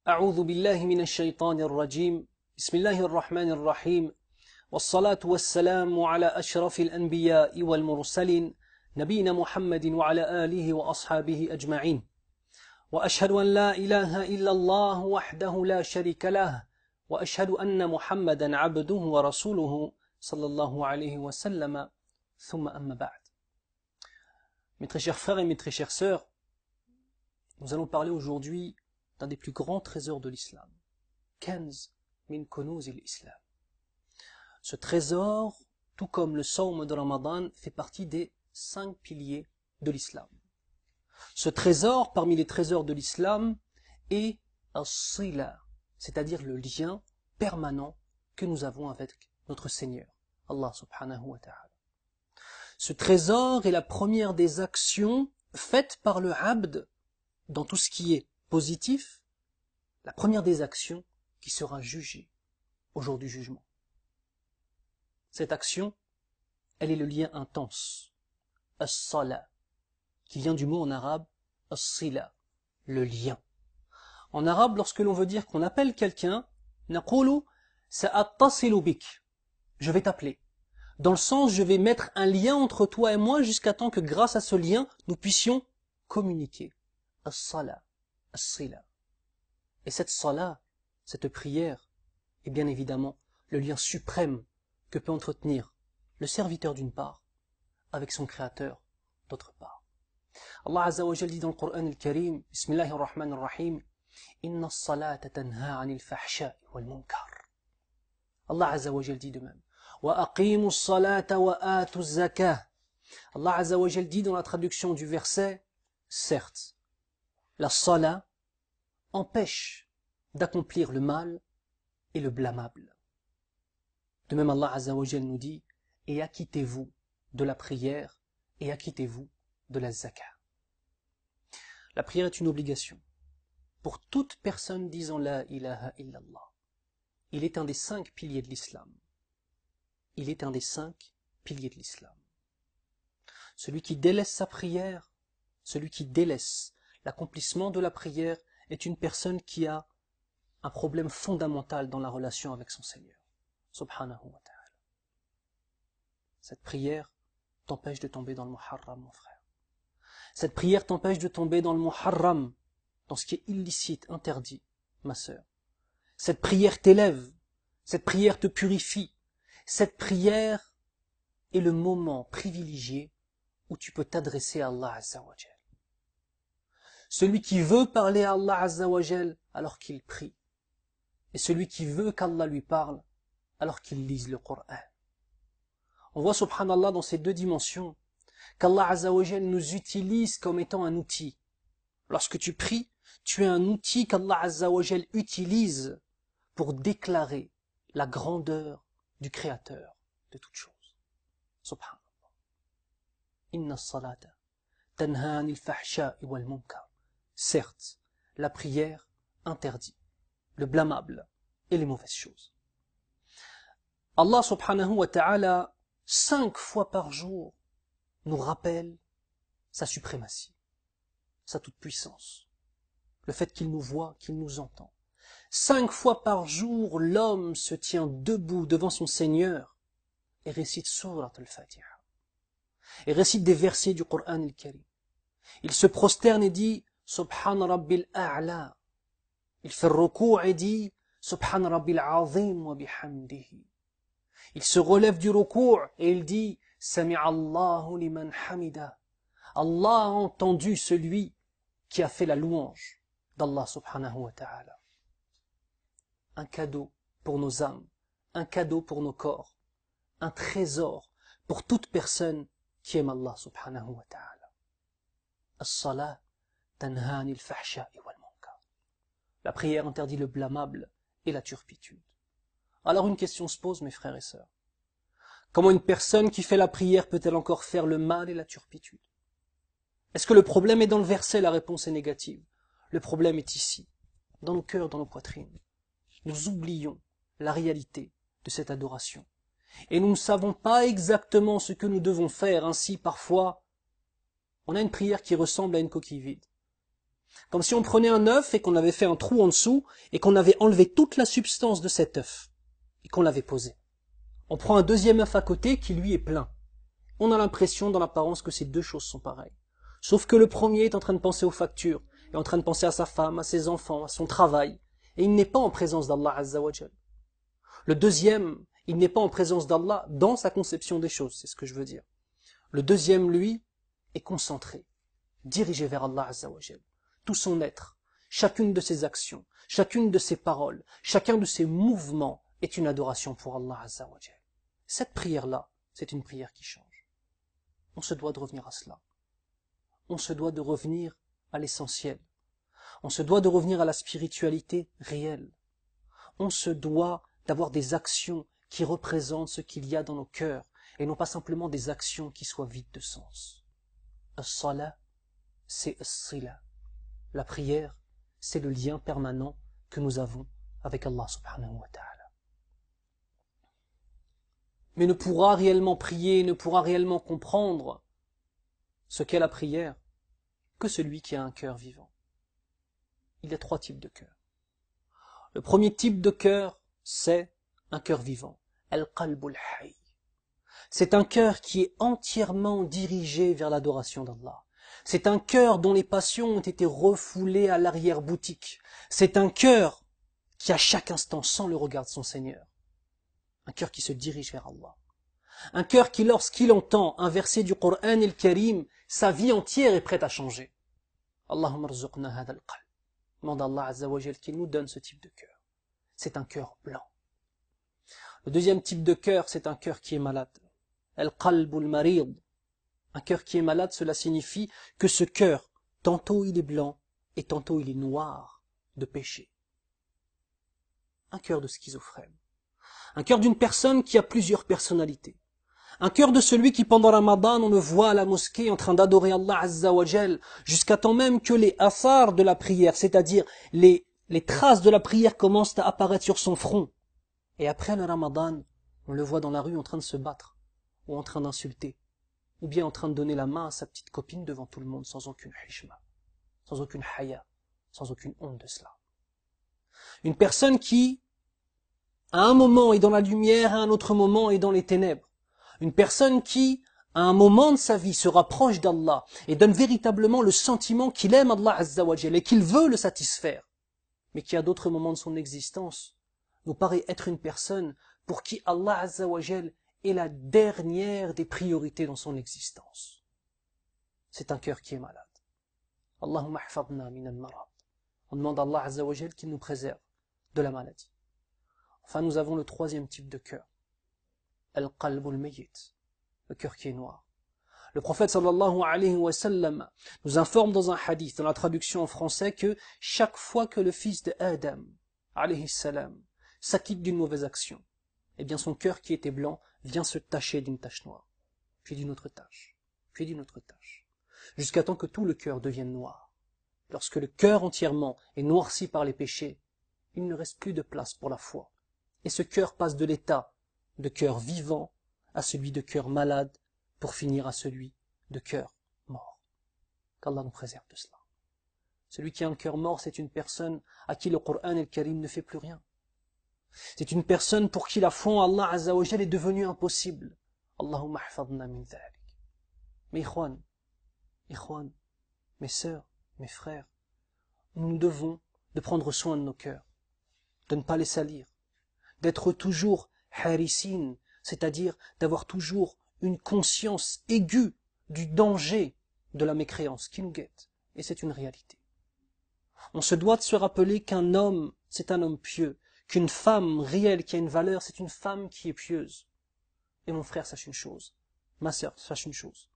أعوذ بالله من الشيطان الرجيم بسم الله الرحمن الرحيم والصلاة والسلام على أشرف الأنبياء والمرسلين نبينا محمد وعلى آله وأصحابه أجمعين وأشهد أن لا إله إلا الله وحده لا شريك له وأشهد أن محمدا عبده ورسوله صلى الله عليه وسلم ثم أما بعد. Mes très chers frères et mes très chères sœurs, nous allons parler aujourd'hui d'un des plus grands trésors de l'islam. Kanz min kunuz al-Islam. Ce trésor, tout comme le Sawm de Ramadan, fait partie des 5 piliers de l'islam. Ce trésor, parmi les trésors de l'islam, est as-sila, c'est-à-dire le lien permanent que nous avons avec notre Seigneur, Allah subhanahu wa ta'ala. Ce trésor est la première des actions faites par le abd dans tout ce qui est positif, la première des actions qui sera jugée au jour du jugement. Cette action, elle est le lien intense, as-sala, qui vient du mot en arabe as-sila, le lien. En arabe, lorsque l'on veut dire qu'on appelle quelqu'un, naqulu sa'attasilu bik, je vais t'appeler. Dans le sens, je vais mettre un lien entre toi et moi jusqu'à temps que grâce à ce lien, nous puissions communiquer. As-sala, as-sila. Et cette salat, cette prière, est bien évidemment le lien suprême que peut entretenir le serviteur d'une part avec son créateur d'autre part. Allah Azza wa Jal dit dans le Coran al-Karim, Bismillahir Rahmanir Rahim, Inna as-salata tanha 'anil fahsha'i wal munkar. Allah Azza wa Jal dit de même, Wa aqimu as-salata wa atu az-zakah. Allah Azza wa Jal dit dans la traduction du verset, certes, la salat empêche d'accomplir le mal et le blâmable. De même, Allah Azza wa Jal nous dit, et acquittez-vous de la prière et acquittez-vous de la zakat. La prière est une obligation pour toute personne disant la ilaha illallah. Il est un des 5 piliers de l'islam. Il est un des 5 piliers de l'islam. Celui qui délaisse sa prière, celui qui délaisse l'accomplissement de la prière est une personne qui a un problème fondamental dans la relation avec son Seigneur, subhanahu wa ta'ala. Cette prière t'empêche de tomber dans le muharram, mon frère. Cette prière t'empêche de tomber dans le muharram, dans ce qui est illicite, interdit, ma sœur. Cette prière t'élève, cette prière te purifie, cette prière est le moment privilégié où tu peux t'adresser à Allah Azza wa Jal. Celui qui veut parler à Allah Azza wa Jal alors qu'il prie, et celui qui veut qu'Allah lui parle alors qu'il lise le Coran. On voit subhanallah dans ces deux dimensions qu'Allah Azza wa Jal nous utilise comme étant un outil. Lorsque tu pries, tu es un outil qu'Allah Azza wa Jal utilise pour déclarer la grandeur du Créateur de toutes choses. Subhanallah. Inna as-salata tanha 'anil fahsha'i wal munkar. Certes, la prière interdit le blâmable et les mauvaises choses. Allah subhanahu wa ta'ala 5 fois par jour nous rappelle sa suprématie, sa toute-puissance, le fait qu'il nous voit, qu'il nous entend. 5 fois par jour, l'homme se tient debout devant son Seigneur et récite Surat al-Fatiha, et récite des versets du Coran al-Karim. Il se prosterne et dit Subhan Rabbil A'la. Il fait ruku' et dit Subhan Rabbil Azim wa bihamdihi. Il se relève du ruku' et il dit Sami'a Allahu liman hamida. Allah a entendu celui qui a fait la louange d'Allah subhanahu wa ta'ala. Un cadeau pour nos âmes, un cadeau pour nos corps, un trésor pour toute personne qui aime Allah subhanahu wa ta'ala. As-salat tanha 'anil fahsha'i wal munkar. La prière interdit le blâmable et la turpitude. Alors une question se pose, mes frères et sœurs. Comment une personne qui fait la prière peut-elle encore faire le mal et la turpitude? Est-ce que le problème est dans le verset? La réponse est négative. Le problème est ici, dans nos cœurs, dans nos poitrines. Nous oublions la réalité de cette adoration. Et nous ne savons pas exactement ce que nous devons faire. Ainsi, parfois, on a une prière qui ressemble à une coquille vide. Comme si on prenait un œuf et qu'on avait fait un trou en dessous et qu'on avait enlevé toute la substance de cet œuf et qu'on l'avait posé. On prend un deuxième œuf à côté qui lui est plein. On a l'impression dans l'apparence que ces deux choses sont pareilles. Sauf que le premier est en train de penser aux factures, est en train de penser à sa femme, à ses enfants, à son travail, et il n'est pas en présence d'Allah Azza wa Jal. Le deuxième, il n'est pas en présence d'Allah dans sa conception des choses, c'est ce que je veux dire. Le deuxième, lui, est concentré, dirigé vers Allah Azza wa Jal. Tout son être, chacune de ses actions, chacune de ses paroles, chacun de ses mouvements est une adoration pour Allah Azza wa Jal. Cette prière-là, c'est une prière qui change. On se doit de revenir à cela. On se doit de revenir à l'essentiel. On se doit de revenir à la spiritualité réelle. On se doit d'avoir des actions qui représentent ce qu'il y a dans nos cœurs et non pas simplement des actions qui soient vides de sens. As-salat, c'est as-sila. La prière, c'est le lien permanent que nous avons avec Allah subhanahu wa ta'ala. Mais ne pourra réellement prier, ne pourra réellement comprendre ce qu'est la prière que celui qui a un cœur vivant. Il y a 3 types de cœurs. Le premier type de cœur, c'est un cœur vivant. Al-qalbul hayy. C'est un cœur qui est entièrement dirigé vers l'adoration d'Allah. C'est un cœur dont les passions ont été refoulées à l'arrière-boutique. C'est un cœur qui à chaque instant sent le regard de son Seigneur. Un cœur qui se dirige vers Allah. Un cœur qui, lorsqu'il entend un verset du Coran el-Karim, sa vie entière est prête à changer. Allahumma rzuqna hadha al-qalb. Demande à Allah Azza wa Jal qu'il nous donne ce type de cœur. C'est un cœur blanc. Le deuxième type de cœur, c'est un cœur qui est malade. Al-qalbul marid. Un cœur qui est malade, cela signifie que ce cœur, tantôt il est blanc et tantôt il est noir de péché. Un cœur de schizophrène. Un cœur d'une personne qui a plusieurs personnalités. Un cœur de celui qui pendant Ramadan on le voit à la mosquée en train d'adorer Allah Azza wa Jal jusqu'à temps même que les athars de la prière, c'est-à-dire les traces de la prière commencent à apparaître sur son front. Et après le Ramadan, on le voit dans la rue en train de se battre, ou en train d'insulter, ou bien en train de donner la main à sa petite copine devant tout le monde sans aucune hishma, sans aucune haya, sans aucune honte de cela. Une personne qui, à un moment est dans la lumière, à un autre moment est dans les ténèbres. Une personne qui, à un moment de sa vie, se rapproche d'Allah et donne véritablement le sentiment qu'il aime Allah Azza wa Jal et qu'il veut le satisfaire, mais qui à d'autres moments de son existence nous paraît être une personne pour qui Allah Azza wa Jal est la dernière des priorités dans son existence. C'est un cœur qui est malade. Allahumma hfadna min al-marad. On demande à Allah Azza wa Jal qu'il nous préserve de la maladie. Enfin, nous avons le troisième type de cœur. Al-qalbul mayyit, le cœur qui est noir. Le prophète sallallahu alayhi wa sallam nous informe dans un hadith, dans la traduction en français, que chaque fois que le fils de Adam, alayhi salam, s'acquitte d'une mauvaise action, eh bien son cœur qui était blanc vient se tacher d'une tache noire, puis d'une autre tache, puis d'une autre tache, jusqu'à temps que tout le cœur devienne noir. Lorsque le cœur entièrement est noirci par les péchés, il ne reste plus de place pour la foi. Et ce cœur passe de l'état de cœur vivant à celui de cœur malade, pour finir à celui de cœur mort. Qu'Allah nous préserve de cela. Celui qui a un cœur mort, c'est une personne à qui le Coran et le Karim ne fait plus rien. C'est une personne pour qui la foi en Allah Azza wa Jal est devenue impossible. Allahumma hfadna min dhalik. Mes ikhwan, mes sœurs, mes frères, nous devons de prendre soin de nos cœurs, de ne pas les salir, d'être toujours harisin, c'est-à-dire d'avoir toujours une conscience aiguë du danger de la mécréance qui nous guette. Et c'est une réalité. On se doit de se rappeler qu'un homme, c'est un homme pieux, qu'une femme réelle qui a une valeur, c'est une femme qui est pieuse. Et mon frère, sache une chose, ma sœur, sache une chose,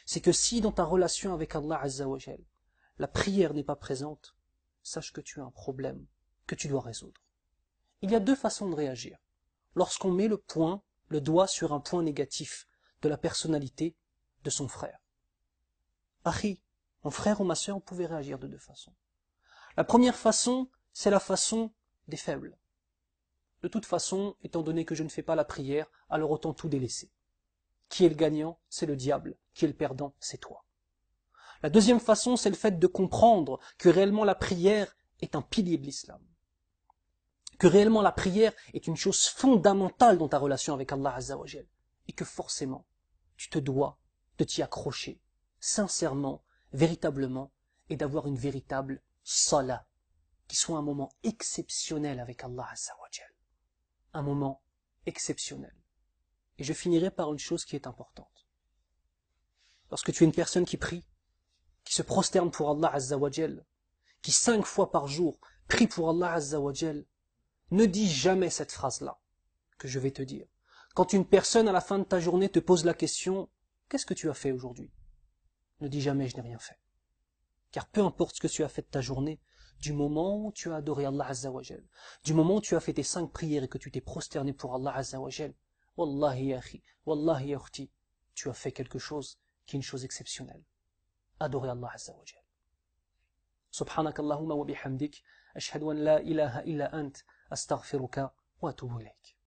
c'est que si dans ta relation avec Allah Azza wa Jal, la prière n'est pas présente, sache que tu as un problème que tu dois résoudre. Il y a 2 façons de réagir. Lorsqu'on met le doigt sur un point négatif de la personnalité de son frère. Akhi, mon frère ou ma sœur, on pouvait réagir de 2 façons. La première façon, c'est la façon des faibles. De toute façon, étant donné que je ne fais pas la prière, alors autant tout délaisser. Qui est le gagnant? C'est le diable. Qui est le perdant? C'est toi. La deuxième façon, c'est le fait de comprendre que réellement la prière est un pilier de l'islam. Que réellement la prière est une chose fondamentale dans ta relation avec Allah Azza wa Jal. Et que forcément, tu te dois de t'y accrocher, sincèrement, véritablement, et d'avoir une véritable salat, qui soit un moment exceptionnel avec Allah Azza wa Jal. Un moment exceptionnel. Et je finirai par une chose qui est importante. Lorsque tu es une personne qui prie, qui se prosterne pour Allah Azza wa Jal, qui 5 fois par jour prie pour Allah Azza wa Jal, ne dis jamais cette phrase-là que je vais te dire. Quand une personne à la fin de ta journée te pose la question « Qu'est-ce que tu as fait aujourd'hui ?» Ne dis jamais « Je n'ai rien fait ». Car peu importe ce que tu as fait de ta journée, du moment où tu as adoré Allah Azza wa Jal, du moment où tu as fait tes 5 prières et que tu t'es prosterné pour Allah Azza wa Jal, Wallahi ya akhi, Wallahi ya ukhti, tu as fait quelque chose qui est une chose exceptionnelle. Adorer Allah Azza wa Jal. سبحانك اللهم وبحمدك أشهد أن لا إله إلا أنت أستغفرك وأتوب إليك